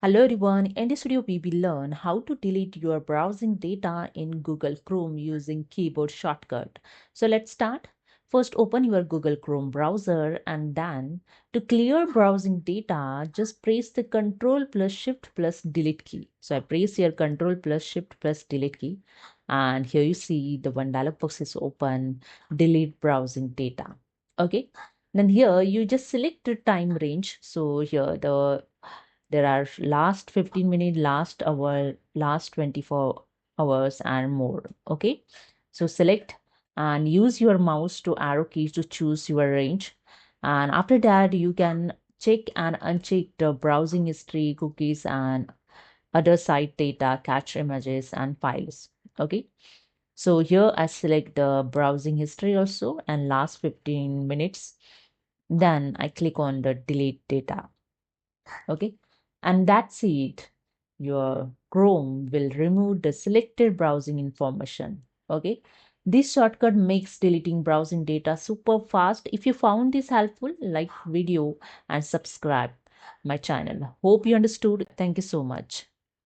Hello everyone, in this video we will learn how to delete your browsing data in Google Chrome using keyboard shortcut. So let's start. First open your Google Chrome browser and then to clear browsing data just press the Ctrl plus Shift plus Delete key. So I press here Ctrl plus Shift plus Delete key and here you see the one dialog box is open, delete browsing data. Okay, then here you just select the time range. So here there are last 15 minutes, last hour, last 24 hours and more. Okay, so select and use your mouse to arrow keys to choose your range, and after that you can check and uncheck the browsing history, cookies and other site data, cache images and files. Okay, so here I select the browsing history also and last 15 minutes, then I click on the delete data. Okay, and that's it. Your Chrome will remove the selected browsing information. Okay, this shortcut makes deleting browsing data super fast. If you found this helpful, like video and subscribe my channel. Hope you understood. Thank you so much.